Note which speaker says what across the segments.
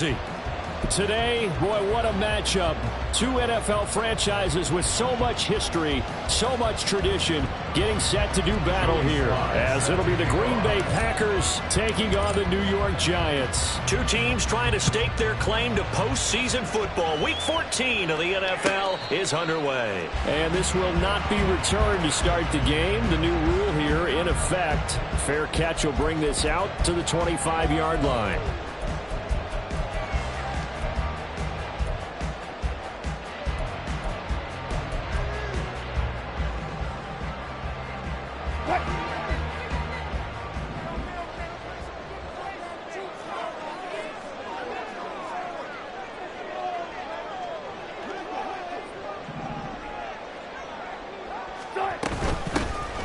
Speaker 1: Today, boy, what a matchup. Two NFL franchises with so much history, so much tradition, getting set to do battle here, as it'll be the Green Bay Packers taking on the New York Giants.
Speaker 2: Two teams trying to stake their claim to postseason football. Week 14 of the NFL is underway.
Speaker 1: And this will not be returned to start the game. The new rule here in effect. Fair catch will bring this out to the 25-yard line.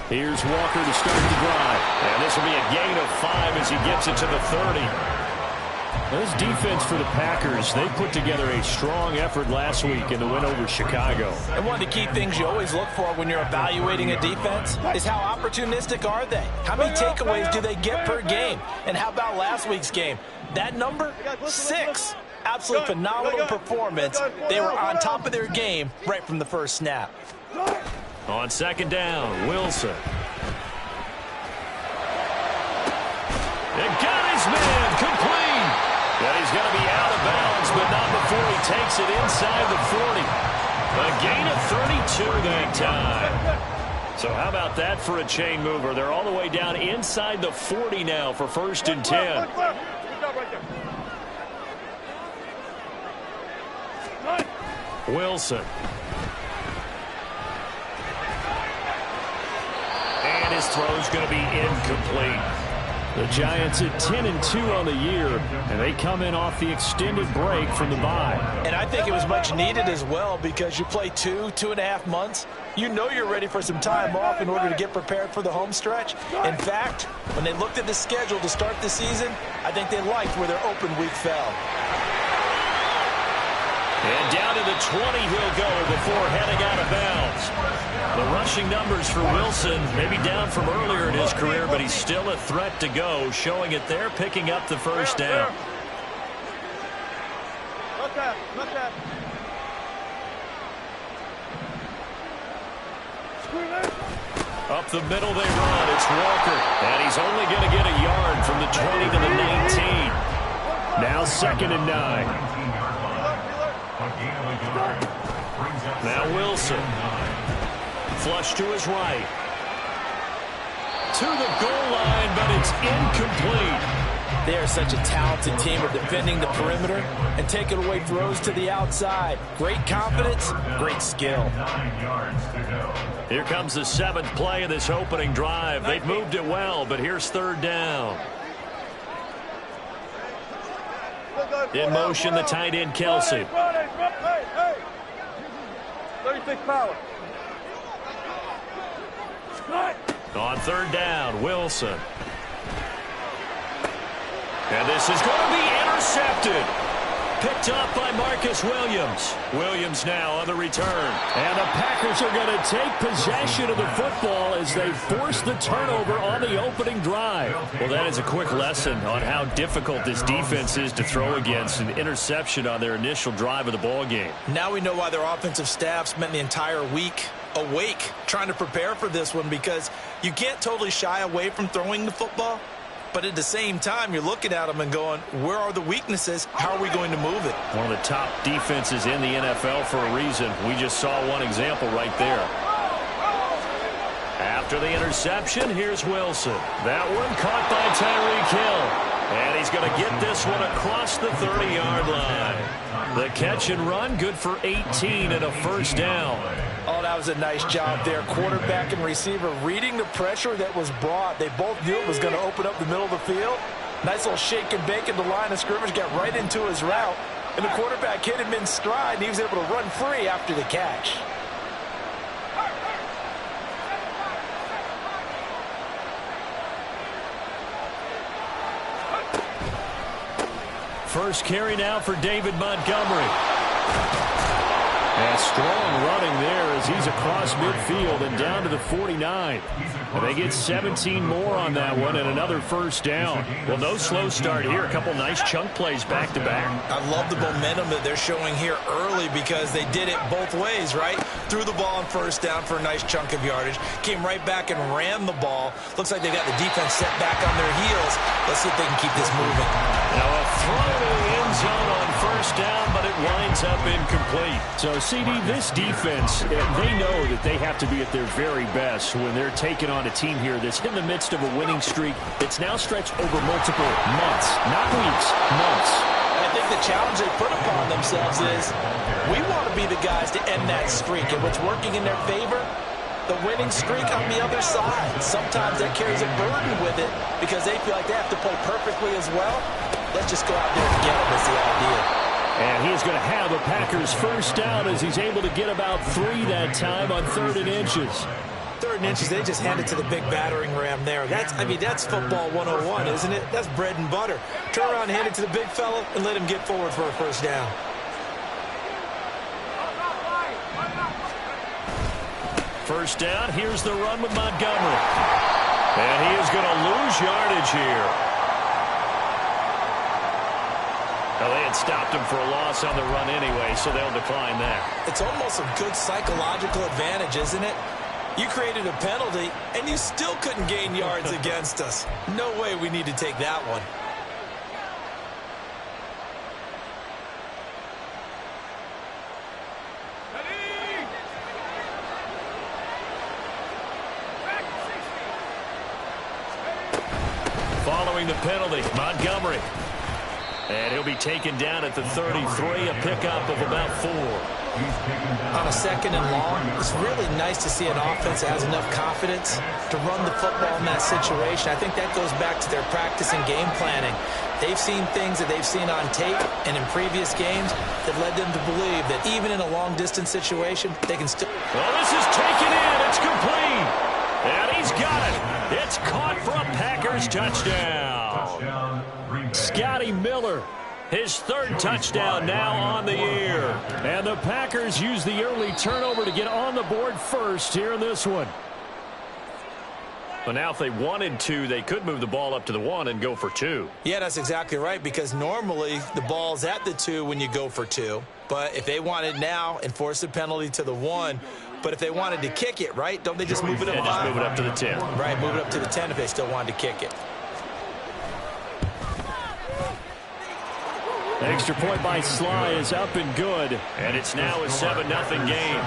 Speaker 1: Here's Walker to start the drive.
Speaker 2: And this will be a gain of 5 as he gets it to the 30.
Speaker 1: This defense for the Packers, they put together a strong effort last week in the win over Chicago.
Speaker 3: And one of the key things you always look for when you're evaluating a defense is how opportunistic are they? How many takeaways do they get per game? And how about last week's game? That number, 6. Absolutely phenomenal performance. They were on top of their game right from the first snap.
Speaker 2: On second down, Wilson. And got his man complete. And he's going to be out of bounds, but not before he takes it inside the 40. A gain of 32 that time. So how about that for a chain mover? They're all the way down inside the 40 now for 1st and 10. Wilson. And his throw's going to be incomplete.
Speaker 1: The Giants at 10-2 on the year, and they come in off the extended break from the bye.
Speaker 3: And I think it was much needed as well because you play 2.5 months. You know you're ready for some time off in order to get prepared for the home stretch. In fact, when they looked at the schedule to start the season, I think they liked where their open week fell.
Speaker 2: And down to the 20 he'll go before heading out of bounds. The rushing numbers for Wilson maybe down from earlier in his career, but he's still a threat to go, showing it there, picking up the first down. Up the middle they run. It's Walker. And he's only going to get a yard from the 20 to the 19.
Speaker 1: Now 2nd and 9.
Speaker 2: Now Wilson. Flush to his right. To the goal line, but it's incomplete.
Speaker 3: They are such a talented team at defending the perimeter and taking away throws to the outside. Great confidence, great skill.
Speaker 2: Here comes the 7th play of this opening drive. They've moved it well, but here's 3rd down. In motion, the tight end, Kelsey.
Speaker 4: 36 power.
Speaker 2: On 3rd down, Wilson. And this is going to be intercepted. Picked up by Marcus Williams. Williams now on the return.
Speaker 1: And the Packers are going to take possession of the football as they force the turnover on the opening drive.
Speaker 2: Well, that is a quick lesson on how difficult this defense is to throw against. An interception on their initial drive of the ball game.
Speaker 3: Now we know why their offensive staff spent the entire week awake trying to prepare for this one, because you can't totally shy away from throwing the football. But at the same time, you're looking at them and going, where are the weaknesses? How are we going to move it?
Speaker 2: One of the top defenses in the NFL for a reason. We just saw one example right there. After the interception, here's Wilson. That one caught by Tyreek Hill. And he's going to get this one across the 30-yard line. The catch and run, good for 18 and a 1st down.
Speaker 3: Oh, that was a nice job there. Quarterback and receiver reading the pressure that was brought. They both knew it was going to open up the middle of the field. Nice little shake and bake at the line of scrimmage, got right into his route. And the quarterback hit him in stride, and he was able to run free after the catch.
Speaker 2: First carry now for David Montgomery.
Speaker 1: And strong running there as he's across midfield and down to the 49. And they get 17 more on that one and another first down.
Speaker 2: Well, no slow start here. A couple nice chunk plays back-to-back.
Speaker 3: I love the momentum that they're showing here early because they did it both ways, right? Threw the ball on first down for a nice chunk of yardage. Came right back and ran the ball. Looks like they got the defense set back on their heels. Let's see if they can keep this moving.
Speaker 2: Now a throw to the end zone on first down, but it winds up incomplete.
Speaker 1: So, CD, this defense, they know that they have to be at their very best when they're taking on a team here that's in the midst of a winning streak that's now stretched over multiple months, not weeks, months.
Speaker 3: I think the challenge they put upon themselves is we want to be the guys to end that streak, and what's working in their favor, the winning streak on the other side. Sometimes that carries a burden with it because they feel like they have to play perfectly as well. Let's just go out there and get them is the idea.
Speaker 1: And he's going to have a Packers first down as he's able to get about 3 that time on 3rd and inches.
Speaker 3: 3rd and inches, they just hand it to the big battering ram there. That's football 101, isn't it? That's bread and butter. Turn around, hand it to the big fella, and let him get forward for a first down.
Speaker 2: First down, here's the run with Montgomery. And he is going to lose yardage here. Well, they had stopped him for a loss on the run anyway, so they'll decline that.
Speaker 3: It's almost a good psychological advantage, isn't it? You created a penalty, and you still couldn't gain yards against us. No way we need to take that one.
Speaker 2: Following the penalty, Montgomery. And he'll be taken down at the 33, a pickup of about 4.
Speaker 3: On a 2nd and long, it's really nice to see an offense that has enough confidence to run the football in that situation. I think that goes back to their practice and game planning. They've seen things that they've seen on tape and in previous games that led them to believe that even in a long-distance situation, they can still...
Speaker 2: Well, this is taken in. It's complete. And he's got it. It's caught for a Packers touchdown.
Speaker 1: Scotty Miller, his 3rd touchdown now on the year. And the Packers use the early turnover to get on the board first here in this one.
Speaker 2: But now if they wanted to, they could move the ball up to the 1 and go for 2.
Speaker 3: Yeah, that's exactly right, because normally the ball's at the 2 when you go for 2. But if they wanted now and force a penalty to the 1, but if they wanted to kick it, right, don't they just move it up 5?
Speaker 2: Just move it up to the 10.
Speaker 3: Right, move it up to the 10 if they still wanted to kick it.
Speaker 1: Extra point by Sly is up and good.
Speaker 2: And it's now a 7-0 game.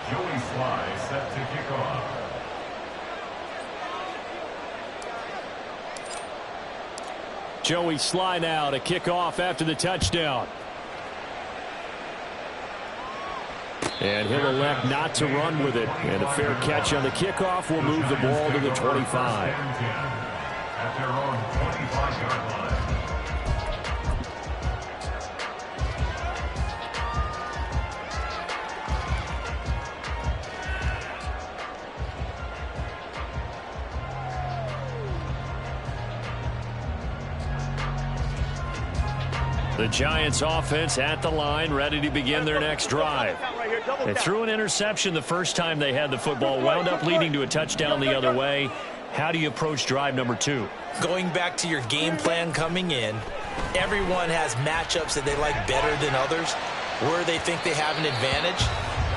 Speaker 5: Joey Sly set to kick off.
Speaker 1: Joey Sly now to kick off after the touchdown. And he'll elect not to run with it. And a fair catch on the kickoff will move the ball to the 25.
Speaker 5: At their own 25-yard line.
Speaker 2: The Giants offense at the line, ready to begin their next drive. They threw an interception the first time they had the football, wound up leading to a touchdown the other way. How do you approach drive number 2?
Speaker 3: Going back to your game plan coming in, everyone has matchups that they like better than others, where they think they have an advantage.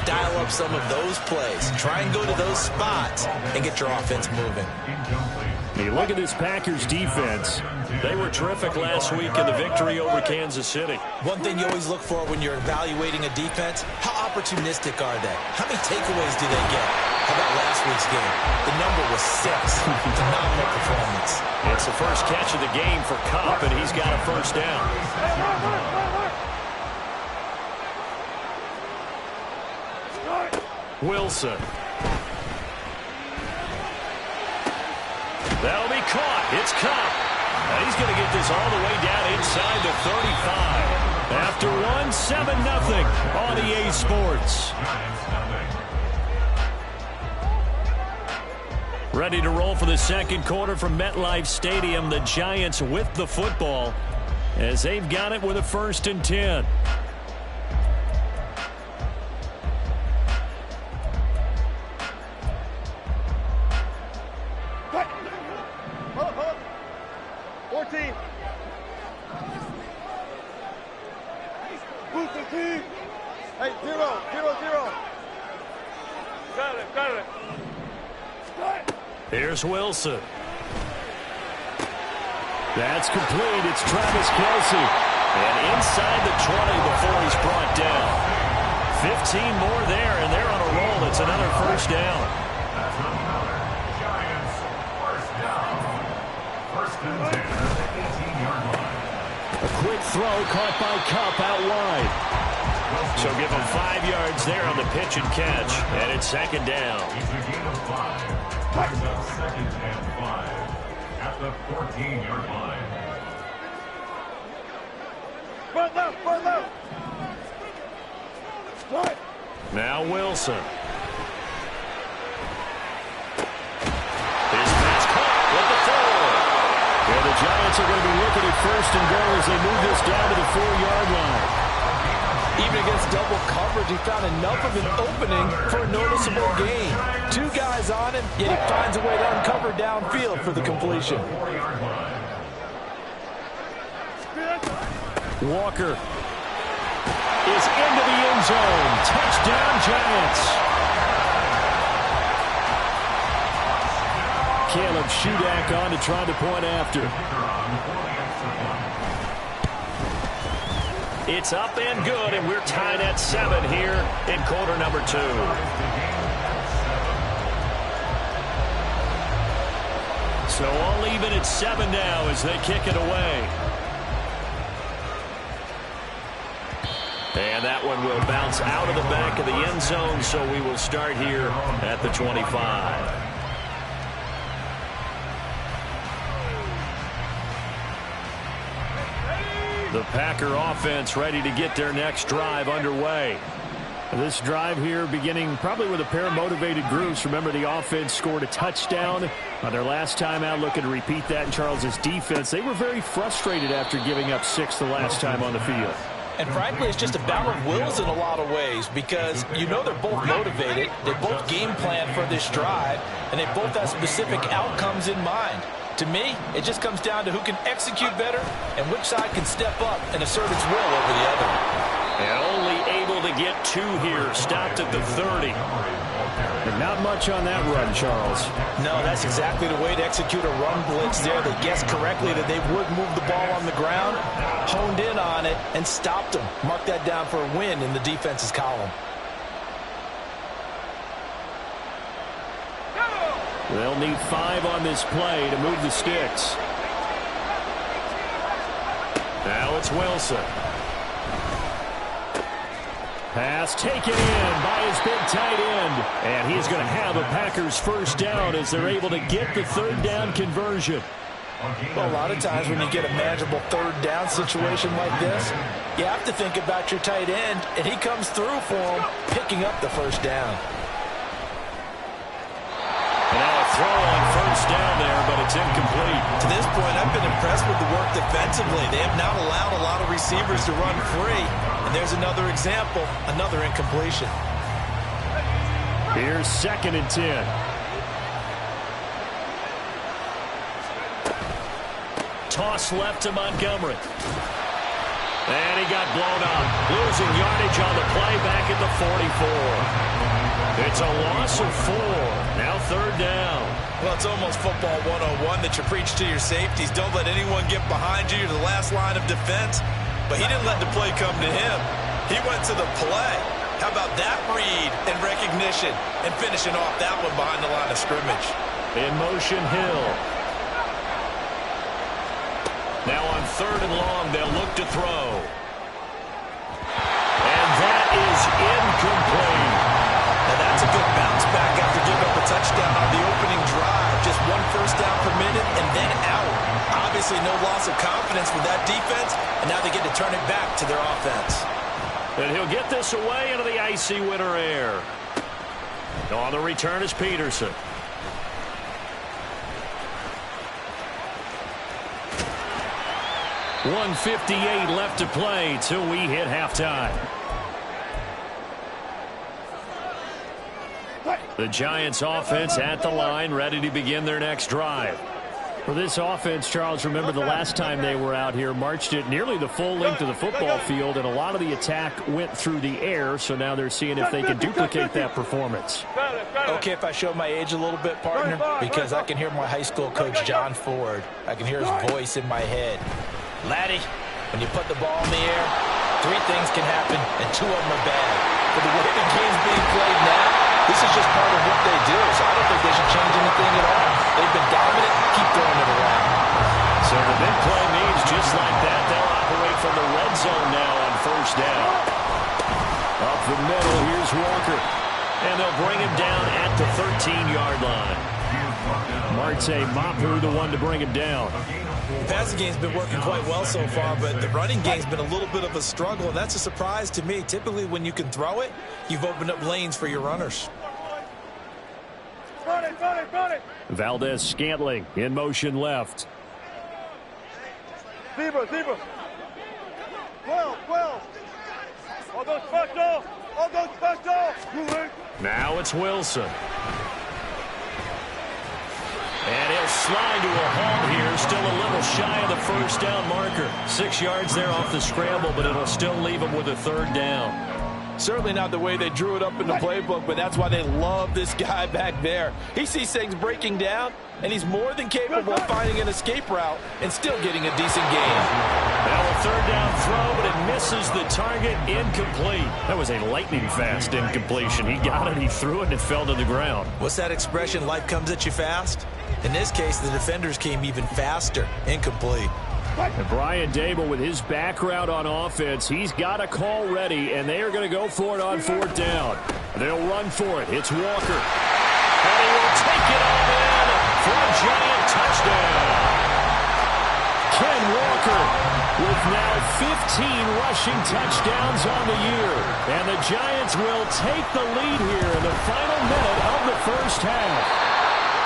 Speaker 3: Dial up some of those plays. Try and go to those spots and get your offense moving.
Speaker 1: You look at this Packers defense.
Speaker 2: They were terrific last week in the victory over Kansas City.
Speaker 3: One thing you always look for when you're evaluating a defense, how opportunistic are they? How many takeaways do they get? How about last week's game? The number was 6. Phenomenal performance.
Speaker 2: It's the first catch of the game for Kupp, and he's got a first down. Wilson. That'll be caught. It's Kupp. And he's going to get this all the way down inside the 35.
Speaker 1: After 7-0 on EA Sports. Ready to roll for the second quarter from MetLife Stadium. The Giants with the football as they've got it with a 1st and 10.
Speaker 4: Hey, 0-0-0. Got it.
Speaker 1: Here's Wilson. That's complete. It's Travis Kelce. And inside the 20 before he's brought down. 15 more there, and they're on a roll. It's another 1st down.
Speaker 5: That's another Giants first down. 1st and 10 at the 18-yard line.
Speaker 1: A quick throw caught by Kupp out wide. So give him 5 yards there on the pitch and catch. And it's 2nd down.
Speaker 5: He's a gain of 5. Brings up 2nd and 5 at the 14-yard line.
Speaker 4: Run left. Right.
Speaker 1: Now Wilson. His pass caught with the 4. And the Giants are going to be looking at 1st and goal as they move this down to the 4-yard line.
Speaker 3: Even against double coverage, he found enough of an opening for a noticeable gain. 2 guys on him, yet he finds a way to uncover downfield for the completion.
Speaker 1: Walker is into the end zone. Touchdown, Giants. Caleb Shudak on to try the point after. It's up and good, and we're tied at 7 here in quarter number 2. So all even at 7 now as they kick it away. And that one will bounce out of the back of the end zone, so we will start here at the 25. The Packer offense ready to get their next drive underway. This drive here beginning probably with a pair of motivated groups. Remember, the offense scored a touchdown on their last time out. Looking to repeat that in Charles's defense. They were very frustrated after giving up 6 the last time on the field.
Speaker 3: And frankly, it's just a battle of wills in a lot of ways because you know they're both motivated. They both game plan for this drive, and they both have specific outcomes in mind. To me, it just comes down to who can execute better and which side can step up and assert its will over the other.
Speaker 1: And only able to get 2 here. Stopped at the 30. And not much on that run, Charles.
Speaker 3: No, that's exactly the way to execute a run blitz there. They guessed correctly that they would move the ball on the ground, honed in on it, and stopped them. Mark that down for a win in the defense's column.
Speaker 1: They'll need 5 on this play to move the sticks. Now it's Wilson. Pass taken in by his big tight end. And he's going to have a Packers 1st down as they're able to get the 3rd down conversion.
Speaker 3: Well, a lot of times when you get a manageable 3rd down situation like this, you have to think about your tight end, and he comes through for him, picking up the 1st down.
Speaker 1: And now a throw on 1st down there, but it's incomplete.
Speaker 3: To this point, I've been impressed with the work defensively. They have not allowed a lot of receivers to run free. And there's another example, another incompletion.
Speaker 1: Here's 2nd and 10. Toss left to Montgomery. And he got blown up. Losing yardage on the play back at the 44. It's a loss of 4. Now 3rd down.
Speaker 3: Well, it's almost football 101 that you preach to your safeties. Don't let anyone get behind you to the last line of defense. But he didn't let the play come to him. He went to the play. How about that read and recognition and finishing off that one behind the line of scrimmage.
Speaker 1: In motion, Hill. Now on 3rd and long, they'll look to throw. And that is incomplete.
Speaker 3: Now that's a good bounce back after giving up a touchdown on the opening drive. Just 1 first down per minute and then out. Obviously no loss of confidence with that defense, and now they get to turn it back to their offense.
Speaker 1: And he'll get this away into the icy winter air. On the return is Peterson. 1:58 left to play till we hit halftime. The Giants offense at the line, ready to begin their next drive. For this offense, Charles, remember the last time they were out here, marched it nearly the full length of the football field, and a lot of the attack went through the air, so now they're seeing if they can duplicate that performance.
Speaker 3: Okay, if I show my age a little bit, partner, because I can hear my high school coach, John Ford. I can hear his voice in my head. Laddie, when you put the ball in the air, 3 things can happen, and 2 of them are bad. For the way the game's being played now, this is just part of what they do, so I don't think they should change anything at all. They've been dominant. Keep throwing it around.
Speaker 1: So the big play means just like that, they'll operate from the red zone now on first down. Up the middle, here's Walker. And they'll bring him down at the 13-yard line. Marte Mapu, the one to bring him down.
Speaker 3: The passing game's been working quite well so far, but the running game's been a little bit of a struggle, and that's a surprise to me. Typically, when you can throw it, you've opened up lanes for your runners.
Speaker 4: Run it.
Speaker 1: Valdez Scantling in motion left.
Speaker 4: Zebra. 12. All those special.
Speaker 1: Now it's Wilson. And he'll slide to a halt here, still a little shy of the first down marker. 6 yards there off the scramble, but it'll still leave him with a 3rd down.
Speaker 3: Certainly not the way they drew it up in the playbook, but that's why they love this guy back there. He sees things breaking down, and he's more than capable of finding an escape route and still getting a decent gain.
Speaker 1: Now a 3rd down throw, but it misses the target. Incomplete. That was a lightning-fast incompletion. He got it, he threw it, and it fell to the ground.
Speaker 3: What's that expression, life comes at you fast? In this case, the defenders came even faster. Incomplete.
Speaker 1: And Brian Dable, with his background on offense, he's got a call ready, and they are going to go for it on 4th down. They'll run for it. It's Walker. And he will take it all in for a Giant touchdown. Ken Walker with now 15 rushing touchdowns on the year. And the Giants will take the lead here in the final minute of the first half.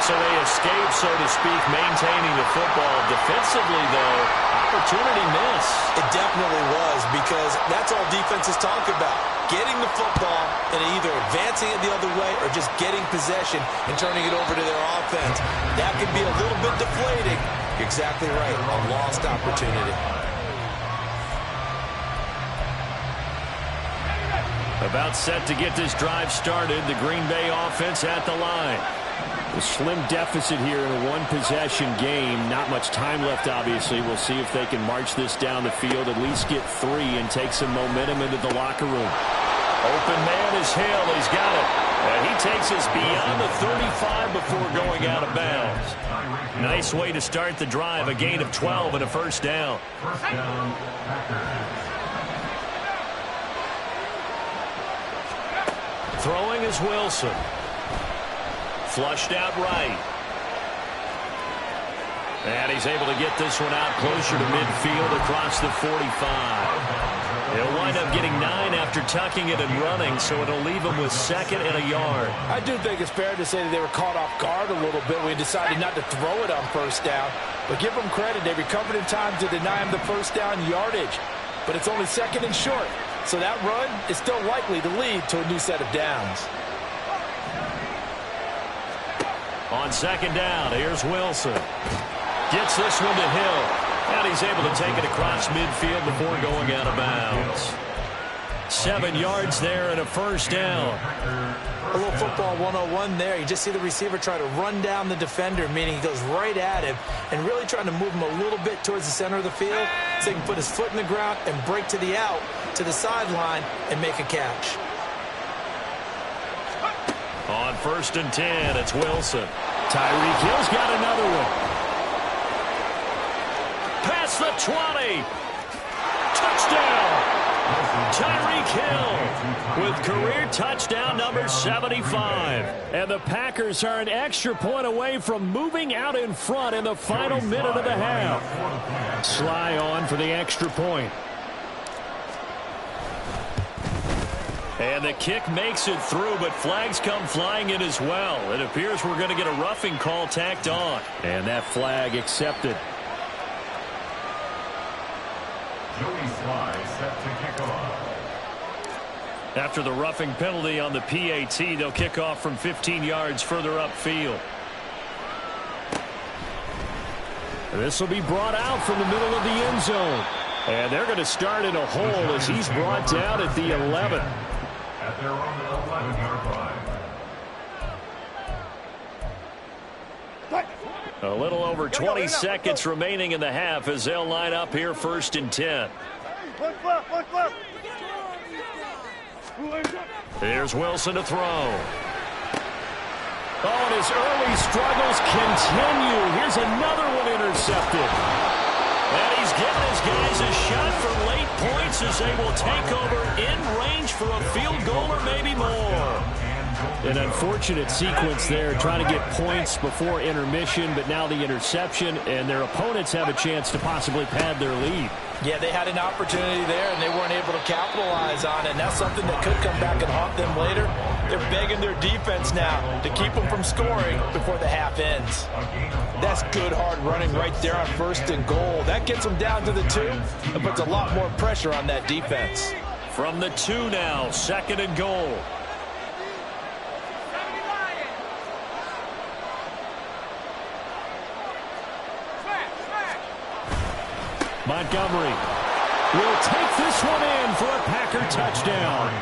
Speaker 1: So they escape, so to speak, maintaining the football. Defensively, though, opportunity missed.
Speaker 3: It definitely was, because that's all defenses talk about. Getting the football and either advancing it the other way or just getting possession and turning it over to their offense. That could be a little bit deflating. You're exactly right. A lost opportunity.
Speaker 1: About set to get this drive started. The Green Bay offense at the line. A slim deficit here in a one-possession game. Not much time left, obviously. We'll see if they can march this down the field, at least get 3, and take some momentum into the locker room. Open man is Hill. He's got it. And he takes us beyond the 35 before going out of bounds. Nice way to start the drive. A gain of 12 and a first down. Throwing is Wilson. Flushed out right. And he's able to get this one out closer to midfield across the 45. He'll wind up getting 9 after tucking it and running, so it'll leave him with 2nd and a yard.
Speaker 3: I do think it's fair to say that they were caught off guard a little bit when he decided not to throw it on first down. But give them credit. They recovered in time to deny him the first down yardage. But it's only 2nd and short. So that run is still likely to lead to a new set of downs.
Speaker 1: On 2nd down, here's Wilson. Gets this one to Hill. And he's able to take it across midfield before going out of bounds. 7 yards there and a first down.
Speaker 3: A little football 101 there. You just see the receiver try to run down the defender, meaning he goes right at him and really trying to move him a little bit towards the center of the field so he can put his foot in the ground and break to the out, to the sideline, and make a catch.
Speaker 1: On 1st and 10, it's Wilson. Tyreek Hill's got another one. Past the 20. Touchdown. Tyreek Hill with career touchdown number 75. And the Packers are an extra point away from moving out in front in the final minute of the half. Sly on for the extra point. And the kick makes it through, but flags come flying in as well. It appears we're going to get a roughing call tacked on. And that flag accepted.
Speaker 5: Joey Sly set to kick off.
Speaker 1: After the roughing penalty on the PAT, they'll kick off from 15 yards further upfield. This will be brought out from the middle of the end zone. And they're going to start in a hole as he's brought down at the 11.
Speaker 5: At their own 11-yard line.
Speaker 1: A little over 20 seconds remaining in the half as they'll line up here 1st and 10. Here's Wilson to throw. Oh, and his early struggles continue. Here's another one intercepted. And he's giving his guys a shot for late points as they will take over in range for a field goal or maybe more. An unfortunate sequence there, trying to get points before intermission, but now the interception, and their opponents have a chance to possibly pad their lead.
Speaker 3: Yeah, they had an opportunity there, and they weren't able to capitalize on it, and that's something that could come back and haunt them later. They're begging their defense now to keep them from scoring before the half ends. That's good, hard running right there on 1st and goal. That gets them down to the 2 and puts a lot more pressure on that defense.
Speaker 1: From the 2 now, 2nd and goal. Montgomery will take this one in for a Packer touchdown.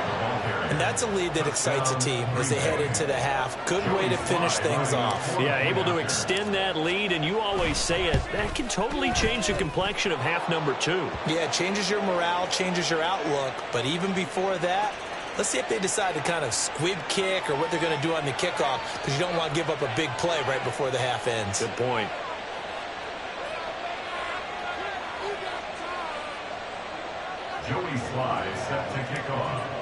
Speaker 3: And that's a lead that excites a team as they head into the half. Good way to finish things off.
Speaker 1: Yeah, able to extend that lead, and you always say it, that can totally change the complexion of half number 2.
Speaker 3: Yeah, it changes your morale, changes your outlook. But even before that, let's see if they decide to kind of squib kick or what they're going to do on the kickoff, because you don't want to give up a big play right before the half ends.
Speaker 1: Good point.
Speaker 5: Joey Sly set to kick off.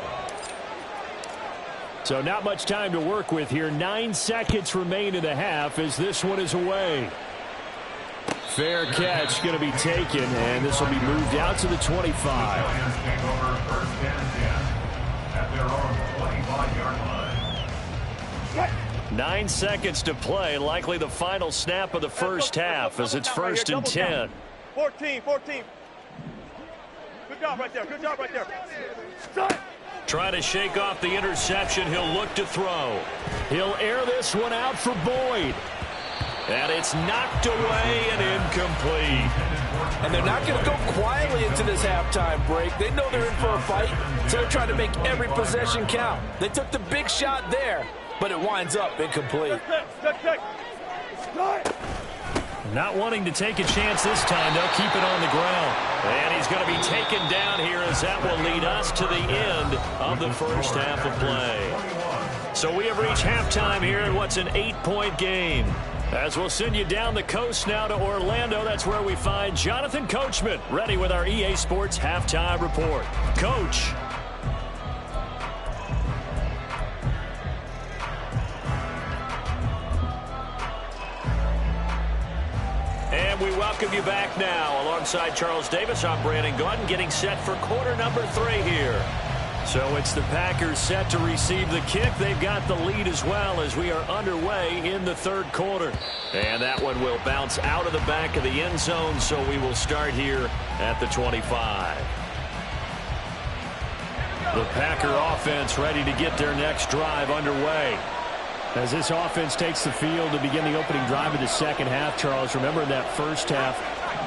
Speaker 1: So not much time to work with here. 9 seconds remain in the half as this one is away. Fair catch going to be taken, and this will be moved out to the 25.
Speaker 5: Giants take over 1st and 10 at their own 25-yard line.
Speaker 1: 9 seconds to play, likely the final snap of the first half as it's 1st and 10.
Speaker 4: 14. Good job right there. Good job right there.
Speaker 1: Trying to shake off the interception. He'll look to throw. He'll air this one out for Boyd. And it's knocked away and incomplete.
Speaker 3: And they're not going to go quietly into this halftime break. They know they're in for a fight, so they're trying to make every possession count. They took the big shot there, but it winds up incomplete.
Speaker 4: Check.
Speaker 1: Not wanting to take a chance this time. They'll keep it on the ground. And he's going to be taken down here as that will lead us to the end of the first half of play. So we have reached halftime here in what's an 8-point game. As we'll send you down the coast now to Orlando, that's where we find Jonathan Coachman, ready with our EA Sports Halftime Report. Coach. And we welcome you back now. Alongside Charles Davis, I'm Brandon Gaudin, getting set for quarter number 3 here. So it's the Packers set to receive the kick. They've got the lead as well as we are underway in the 3rd quarter. And that one will bounce out of the back of the end zone, so we will start here at the 25. The Packer offense ready to get their next drive underway. As this offense takes the field to begin the opening drive of the second half, Charles, remember in that first half,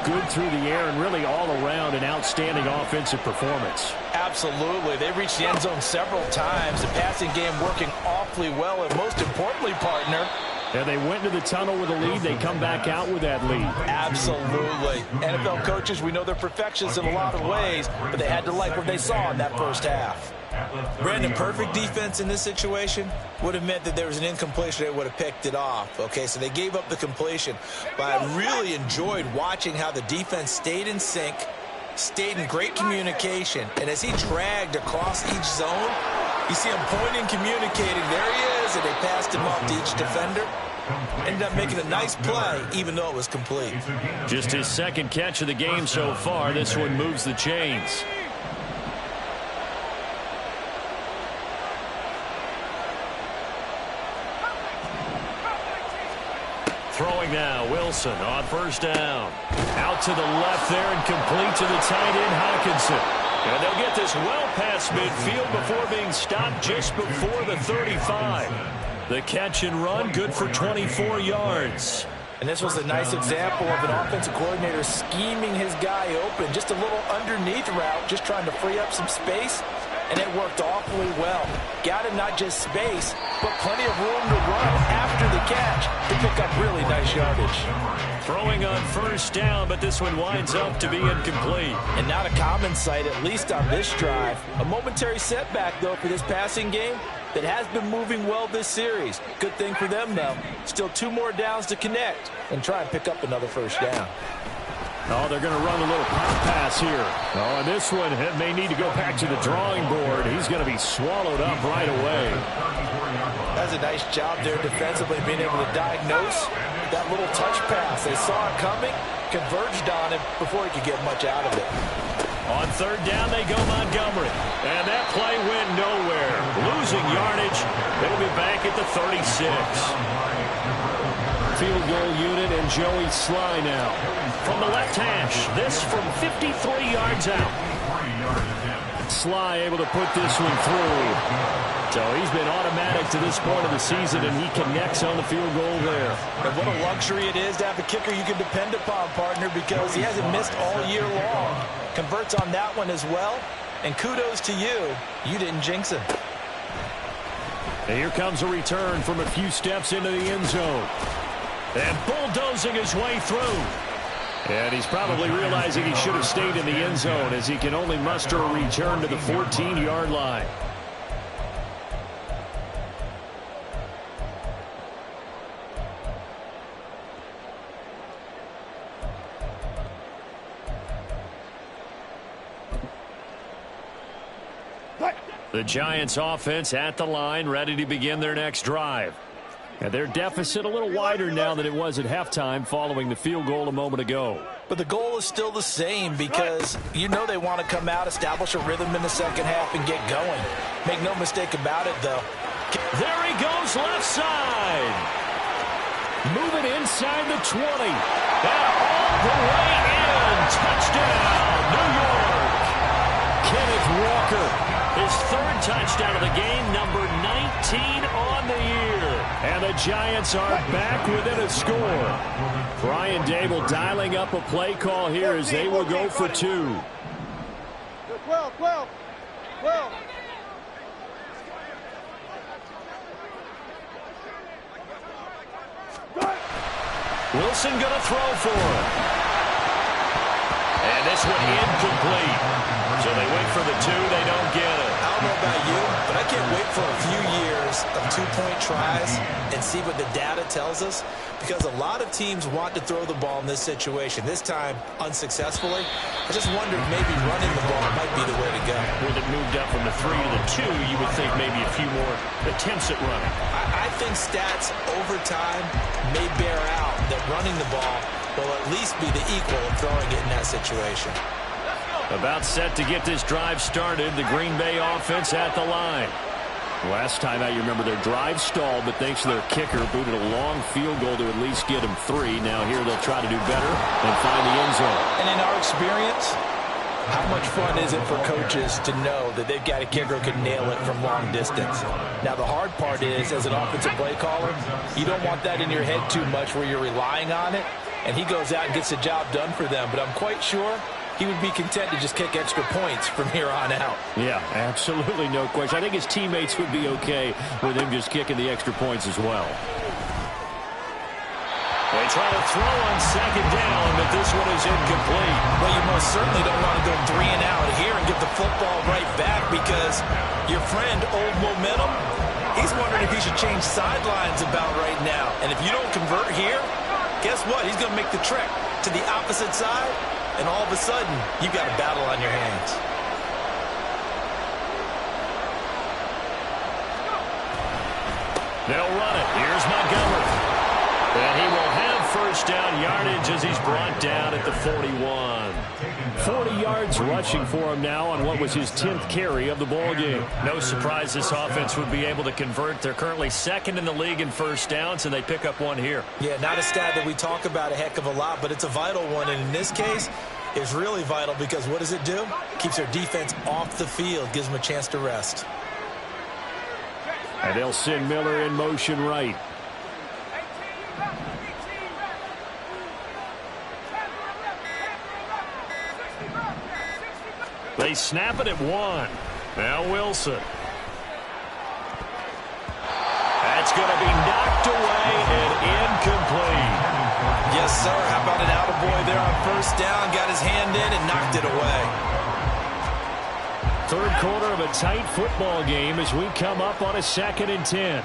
Speaker 1: good through the air and really all around an outstanding offensive performance.
Speaker 3: Absolutely. They reached the end zone several times. The passing game working awfully well, and most importantly, partner,
Speaker 1: and they went to the tunnel with a lead. They come back out with that lead.
Speaker 3: Absolutely. NFL coaches, we know they're perfectionists in a lot of ways, but they had to like what they saw in that first half. Brandon, perfect defense in this situation would have meant that there was an incompletion. They would have picked it off. Okay, so they gave up the completion. But I really enjoyed watching how the defense stayed in sync, stayed in great communication. And as he dragged across each zone, you see him pointing, communicating. There he is, and they passed him off to each defender. Ended up making a nice play, even though it was complete.
Speaker 1: Just his 2nd catch of the game so far. This one moves the chains. Throwing now,
Speaker 2: Wilson on first down. Out to the left there and complete to the tight end, Hockenson. And they'll get this well past midfield before being stopped just before the 35. The catch and run, good for 24 yards.
Speaker 3: And this was a nice example of an offensive coordinator scheming his guy open. Just a little underneath route, just trying to free up some space. And it worked awfully well. Got him not just space, but plenty of room to run after the catch to pick up really nice yardage.
Speaker 2: Throwing on first down, but this one winds up to be incomplete.
Speaker 3: And not a common sight, at least on this drive. A momentary setback, though, for this passing game that has been moving well this series. Good thing for them, though. Still 2 more downs to connect and try and pick up another first down.
Speaker 1: Oh, they're going to run a little pop pass here. Oh, and this one may need to go back to the drawing board. He's going to be swallowed up right away.
Speaker 3: That's a nice job there defensively, being able to diagnose that little touch pass. They saw it coming, converged on him before he could get much out of it.
Speaker 2: On third down, they go Montgomery. And that play went nowhere. Losing yardage. It'll be back at the 36.
Speaker 1: Field goal unit and Joey Sly now.
Speaker 2: From the left hash, this from 53 yards out.
Speaker 1: Sly able to put this one through. So he's been automatic to this point of the season, and he connects on the field goal there.
Speaker 3: And what a luxury it is to have a kicker you can depend upon, partner, because he hasn't missed all year long. Converts on that one as well. And kudos to you. You didn't jinx him.
Speaker 1: And here comes a return from a few steps into the end zone.
Speaker 2: And bulldozing his way through.
Speaker 1: And he's probably realizing he should have stayed in the end zone, as he can only muster a return to the 14-yard line.
Speaker 2: The Giants offense at the line, ready to begin their next drive.
Speaker 1: And their deficit a little wider now than it was at halftime following the field goal a moment ago.
Speaker 3: But the goal is still the same, because you know they want to come out, establish a rhythm in the second half, and get going. Make no mistake about it, though.
Speaker 2: There he goes, left side.
Speaker 1: Moving inside the 20.
Speaker 2: And all the way in. Touchdown, New York.
Speaker 1: Kenneth Walker.
Speaker 2: His third touchdown of the game, number 19 on the year.
Speaker 1: And the Giants are back within a score. Brian Dable dialing up a play call here as they will go for 2.
Speaker 4: 12.
Speaker 2: Wilson going to throw for it. And this one incomplete. So they wait for the 2, they don't get it.
Speaker 3: I don't know about you, but I can't wait for a few years of 2-point tries and see what the data tells us, because a lot of teams want to throw the ball in this situation. This time, unsuccessfully. I just wonder if maybe running the ball might be the way to go.
Speaker 2: With it moved up from the 3 to the 2, you would think maybe a few more attempts at running.
Speaker 3: I think stats over time may bear out that running the ball will at least be the equal of throwing it in that situation.
Speaker 2: About set to get this drive started, the Green Bay offense at the line.
Speaker 1: Last time out, you remember their drive stalled, but thanks to their kicker, booted a long field goal to at least get them 3. Now here they'll try to do better and find the end zone.
Speaker 3: And in our experience, how much fun is it for coaches to know that they've got a kicker who can nail it from long distance? Now, the hard part is, as an offensive play caller, you don't want that in your head too much where you're relying on it, and he goes out and gets the job done for them. But I'm quite sure he would be content to just kick extra points from here on out.
Speaker 1: Yeah, absolutely no question. I think his teammates would be okay with him just kicking the extra points as well.
Speaker 2: They try to throw on second down, but this one is incomplete.
Speaker 3: Well, you most certainly don't want to go 3 and out here and get the football right back, because your friend, Old Momentum, he's wondering if he should change sidelines about right now. And if you don't convert here, guess what? He's going to make the trek to the opposite side, and all of a sudden, you've got a battle on your hands. They'll run it. Here's Montgomery. And he will have first
Speaker 2: first down yardage as he's brought down at the 41.
Speaker 1: 40 yards rushing for him now on what was his 10th carry of the ball game.
Speaker 2: No surprise this offense would be able to convert. They're currently second in the league in first downs, and they pick up one here.
Speaker 3: Yeah, not a stat that we talk about a heck of a lot, but it's a vital one. And in this case, it's really vital because what does it do? Keeps their defense off the field, gives them a chance to rest.
Speaker 1: And they'll send Miller in motion right.
Speaker 2: They snap it at 1. Now Wilson. That's going to be knocked away and incomplete.
Speaker 3: Yes, sir. How about an attaboy there on first down? Got his hand in and knocked it away.
Speaker 1: Third quarter of a tight football game as we come up on a 2nd and 10.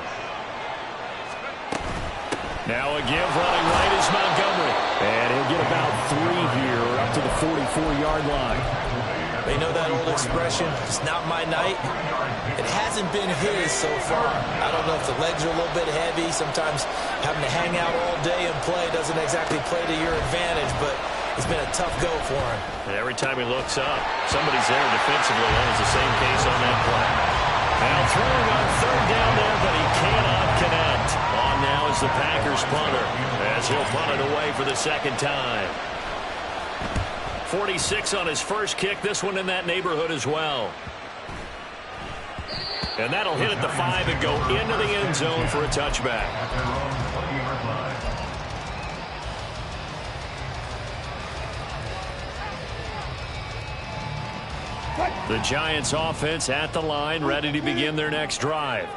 Speaker 2: Now a give running right is Montgomery.
Speaker 1: And he'll get about 3 here up to the 44-yard line.
Speaker 3: They know that old expression, it's not my night. It hasn't been his so far. I don't know if the legs are a little bit heavy. Sometimes having to hang out all day and play doesn't exactly play to your advantage, but it's been a tough go for him.
Speaker 2: And every time he looks up, somebody's there defensively. That was the same case on that play. Now throwing on third down there, but he cannot connect. On now is the Packers punter as he'll punt it away for the second time. 46 on his first kick. This one in that neighborhood as well. And that'll hit at the 5 and go into the end zone for a touchback. The Giants offense at the line, ready to begin their next drive.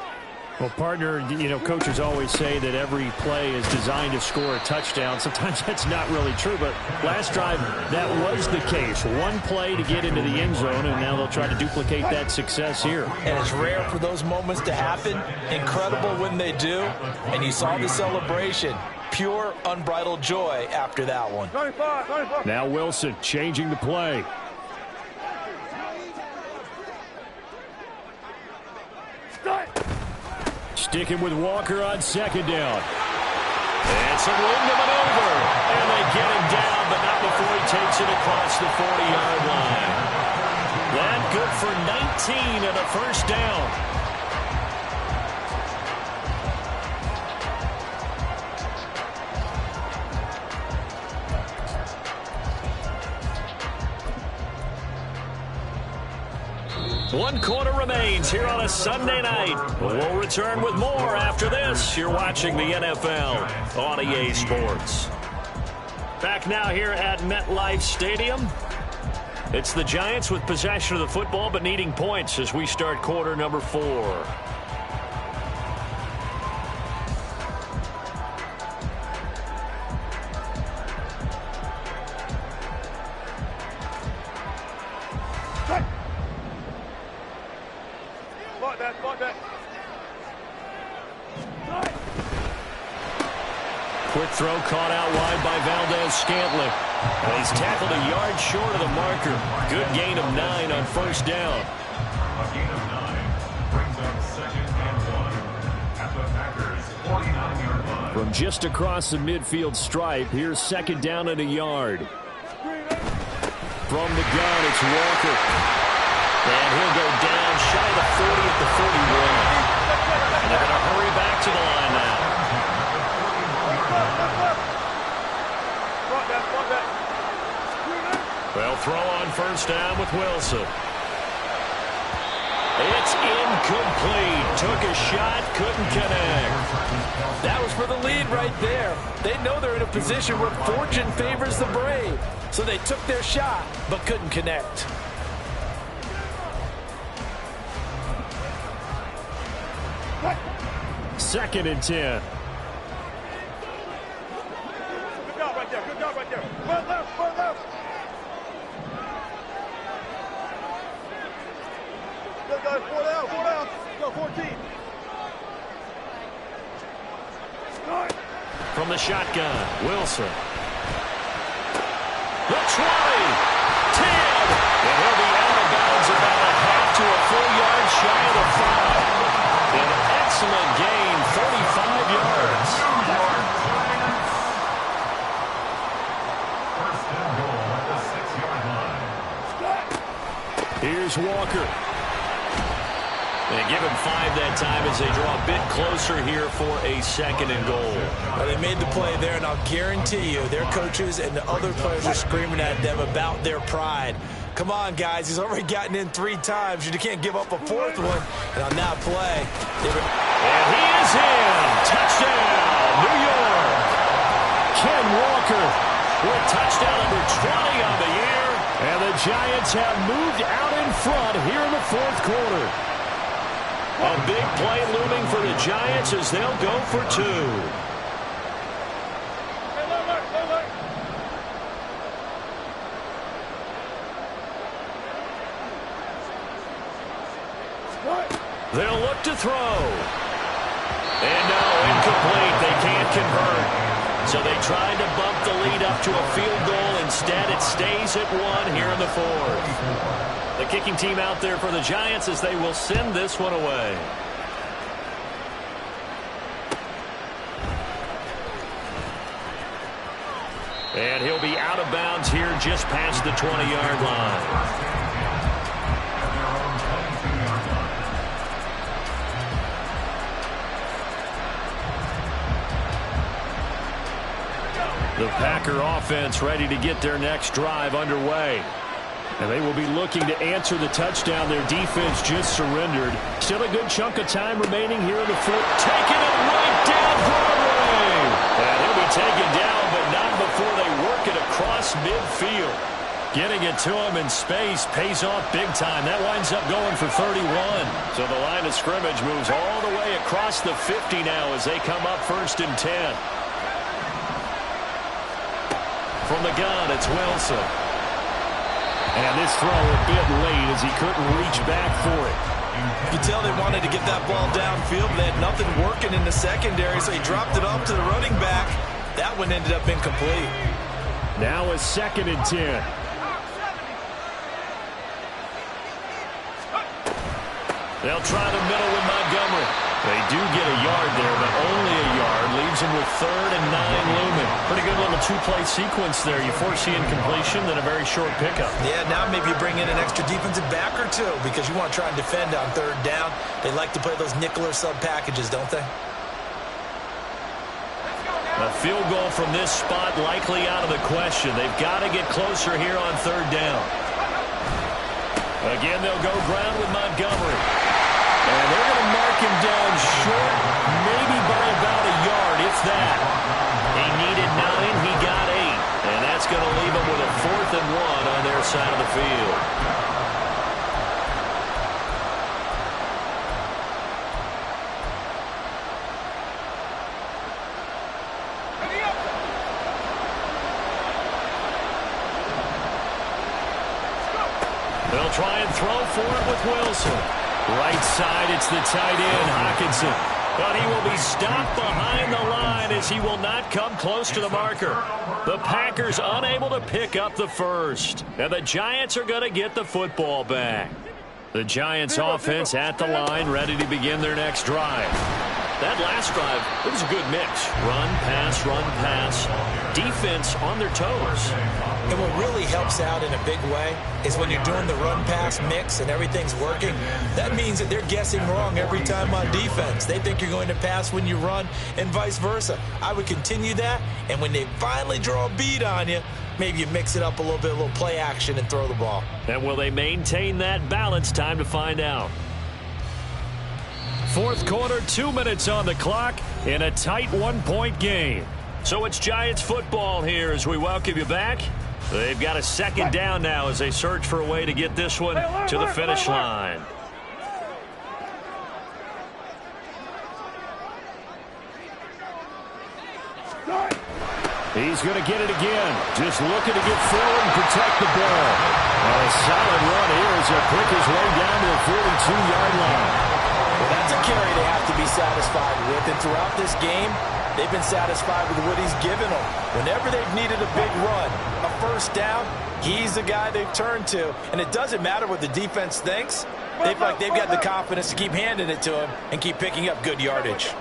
Speaker 1: Well, partner, coaches always say that every play is designed to score a touchdown. Sometimes that's not really true, but last drive, that was the case. One play to get into the end zone, and now they'll try to duplicate that success here.
Speaker 3: And it's rare for those moments to happen. Incredible when they do. And you saw the celebration. Pure, unbridled joy after that one.
Speaker 4: 95.
Speaker 1: Now Wilson changing the play. Sticking with Walker on second down.
Speaker 2: And some room to maneuver. And they get him down, but not before he takes it across the 40-yard line. That good for 19 and a first down. One quarter remains here on a Sunday night. We'll return with more after this. You're watching the NFL on EA Sports. Back now here at MetLife Stadium. It's the Giants with possession of the football but needing points as we start quarter number 4. Quick throw caught out wide by Valdez-Scantling. And he's tackled a yard short of the marker. Good gain of 9 on first down.
Speaker 5: A gain of 9 brings up 2nd and 1 at the Packers' 49-yard line.
Speaker 1: From just across the midfield stripe, here's second down and a yard. From the gun, it's Walker.
Speaker 2: And he'll go down shy of the 40 at the 41. And they're going to hurry back to the line now. Well, throw on first down with Wilson. It's incomplete. Took a shot, couldn't connect.
Speaker 3: That was for the lead right there. They know they're in a position where fortune favors the brave. So they took their shot, but couldn't connect.
Speaker 1: Second and 10.
Speaker 4: Good job right there. Good job right there. Run left. Run left. Good guys. 4 down. 4 down. Go 14.
Speaker 2: From the shotgun, Wilson. The 20. 10. And he'll be out of bounds about a half to a full yard shy of the 5. An excellent gain, 45 yards.
Speaker 1: Here's Walker.
Speaker 2: They give him 5 that time as they draw a bit closer here for a 2nd and goal.
Speaker 3: Well, they made the play there, and I'll guarantee you their coaches and the other players are screaming at them about their pride. Come on, guys. He's already gotten in 3 times. You can't give up a 4th one. And on that play,
Speaker 1: and he is in. Touchdown, New York. Ken Walker with touchdown number 20 on the year. And the Giants have moved out in front here in the 4th quarter.
Speaker 2: A big play looming for the Giants as they'll go for 2. They'll look to throw. And no, incomplete. They can't convert. So they tried to bump the lead up to a field goal. Instead, it stays at 1 here in the 4th. The kicking team out there for the Giants as they will send this one away. And he'll be out of bounds here just past the 20-yard line. The Packer offense ready to get their next drive underway. And they will be looking to answer the touchdown their defense just surrendered. Still a good chunk of time remaining here in the 4th. Taking it right down Broadway. And he'll be taken down, but not before they work it across midfield. Getting it to him in space pays off big time. That winds up going for 31. So the line of scrimmage moves all the way across the 50 now as they come up 1st and 10. From the gun, it's Wilson. And this throw a bit late as he couldn't reach back for it.
Speaker 3: You can tell they wanted to get that ball downfield, but they had nothing working in the secondary, so he dropped it off to the running back. That one ended up incomplete.
Speaker 1: Now a 2nd and 10.
Speaker 2: They'll try the middle with Montgomery. They do get a yard there, but only a yard. Leaves him with 3rd and 9 looming. Pretty good little 2-play sequence there. You foresee incompletion, then a very short pickup.
Speaker 3: Yeah, now maybe you bring in an extra defensive back or 2 because you want to try and defend on 3rd down. They like to play those nickel or sub packages, don't they?
Speaker 2: A field goal from this spot likely out of the question. They've got to get closer here on 3rd down. Again, they'll go ground with Montgomery. And they're going to mark him down short, maybe by about a yard, if that. He needed 9, he got 8. And that's going to leave him with a 4th and 1 on their side of the field. They'll try and throw for it with Wilson. Right side, it's the tight end, Hockenson. But he will be stopped behind the line as he will not come close to the marker. The Packers unable to pick up the 1st. And the Giants are going to get the football back. The Giants offense at the line, ready to begin their next drive. That last drive, it was a good mix. Run, pass, defense on their toes.
Speaker 3: And what really helps out in a big way is when you're doing the run-pass mix and everything's working, that means that they're guessing wrong every time on defense. They think you're going to pass when you run and vice versa. I would continue that, and when they finally draw a bead on you, maybe you mix it up a little play action and throw the ball.
Speaker 2: And will they maintain that balance? Time to find out. 4th quarter, 2 minutes on the clock in a tight 1-point game. So it's Giants football here as we welcome you back. They've got a 2nd down now as they search for a way to get this one to the finish line.
Speaker 1: He's going to get it again. Just looking to get forward and protect the ball. And a solid run here as he'll pick his way down to the 42-yard line.
Speaker 3: Well, that's a carry they have to be satisfied with. And throughout this game, they've been satisfied with what he's given them. Whenever they've needed a big run, a 1st down, he's the guy they've turned to. And it doesn't matter what the defense thinks. They've got the confidence to keep handing it to him and keep picking up good yardage.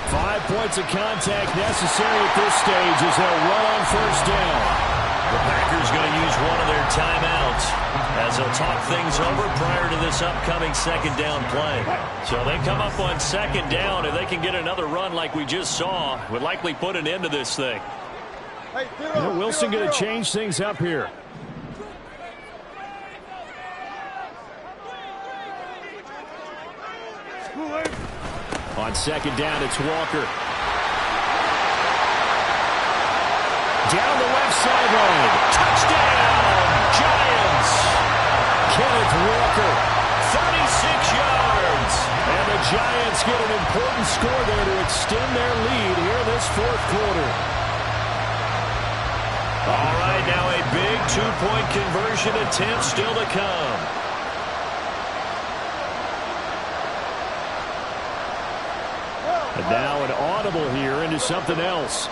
Speaker 1: 5 points of contact necessary at this stage as they'll run on 1st down.
Speaker 2: The Packers going to use one of their timeouts as they'll talk things over prior to this upcoming second down play. So they come up on second down. If they can get another run like we just saw, would likely put an end to this thing.
Speaker 1: Wilson going to change things up here. On second down, it's Walker. Down the left sideline.
Speaker 2: Touchdown, Giants!
Speaker 1: Kenneth Walker.
Speaker 2: 36 yards.
Speaker 1: And the Giants get an important score there to extend their lead here this fourth quarter.
Speaker 2: All right, now a big two-point conversion attempt still to come.
Speaker 1: And now an audible here into something else.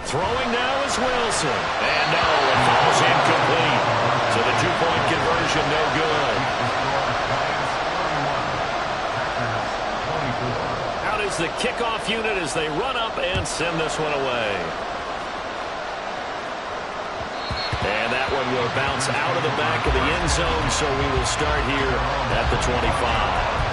Speaker 2: Throwing now is Wilson. And no, it falls incomplete. So the two-point conversion no good. Out is the kickoff unit as they run up and send this one away. And that one will bounce out of the back of the end zone, so we will start here at the 25.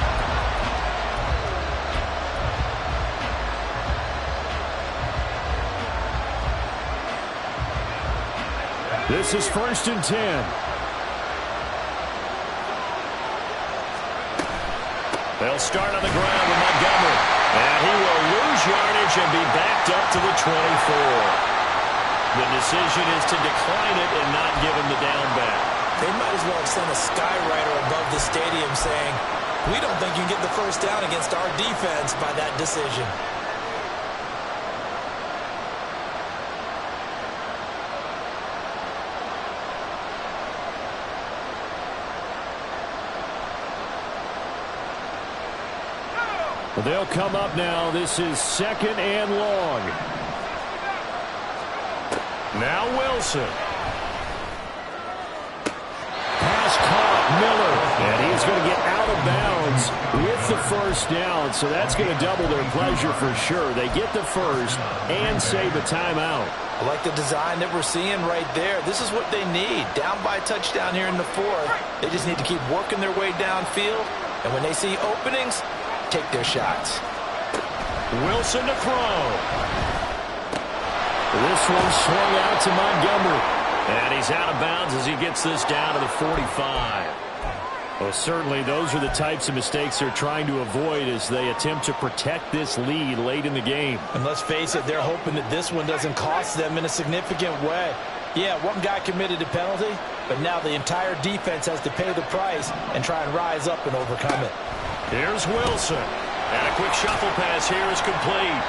Speaker 1: This is 1st and 10.
Speaker 2: They'll start on the ground with Montgomery. And he will lose yardage and be backed up to the 24. The decision is to decline it and not give him the down back.
Speaker 3: They might as well have sent a skywriter above the stadium saying, we don't think you can get the first down against our defense by that decision.
Speaker 1: They'll come up now. This is 2nd and long.
Speaker 2: Now Wilson.
Speaker 1: Pass caught, Miller. And he's going to get out of bounds with the first down. So that's going to double their pleasure for sure. They get the first and save a timeout.
Speaker 3: I like the design that we're seeing right there. This is what they need. Down by a touchdown here in the fourth. They just need to keep working their way downfield. And when they see openings, take their shots.
Speaker 2: Wilson to throw.
Speaker 1: This one swung out to Montgomery.
Speaker 2: And he's out of bounds as he gets this down to the 45.
Speaker 1: Well, certainly those are the types of mistakes they're trying to avoid as they attempt to protect this lead late in the game.
Speaker 3: And let's face it, they're hoping that this one doesn't cost them in a significant way. Yeah, one guy committed a penalty, but now the entire defense has to pay the price and try and rise up and overcome it.
Speaker 2: Here's Wilson. And a quick shuffle pass here is complete.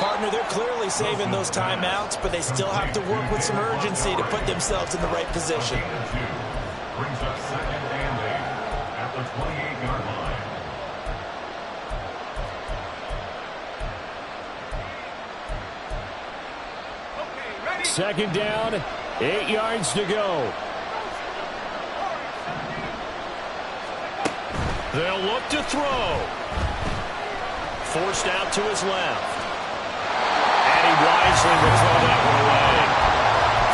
Speaker 3: Partner, they're clearly saving those timeouts, but they still have to work with some urgency to put themselves in the right position.
Speaker 5: Brings up 2nd and 8 at the 28-yard line.
Speaker 1: 2nd down, 8 yards to go.
Speaker 2: They'll look to throw. Forced out to his left. And he wisely will throw that one away.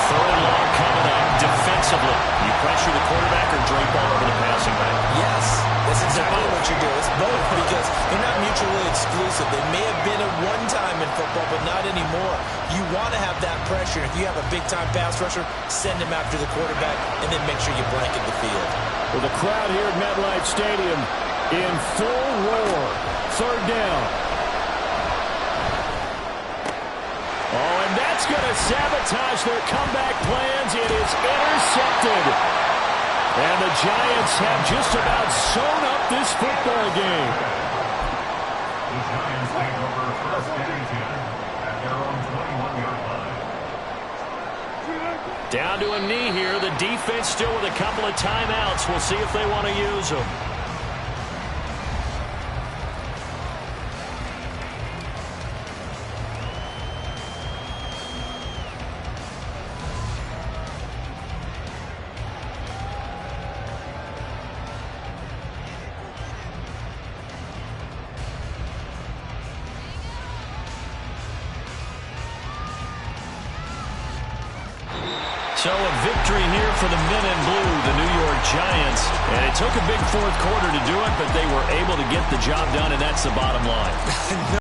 Speaker 2: 3rd and long coming up defensively. You pressure the quarterback or drape all over the passing back?
Speaker 3: Yes, that's exactly what you do. It's both because they're not mutually exclusive. They may have been at one time in football, but not anymore. You want to have that pressure. If you have a big-time pass rusher, send him after the quarterback, and then make sure you blanket the field.
Speaker 1: Well, the crowd here at MetLife Stadium in full roar. 3rd down. Oh, and that's going to sabotage their comeback plans. It is intercepted. And the Giants have just about sewn up this football game.
Speaker 5: The Giants take over 1st and 10 at their own 21-yard line.
Speaker 2: Down to a knee here. The defense still with a couple of timeouts. We'll see if they want to use them. So a victory here for the men in blue, the New York Giants. And it took a big fourth quarter to do it, but they were able to get the job done, and that's the bottom line.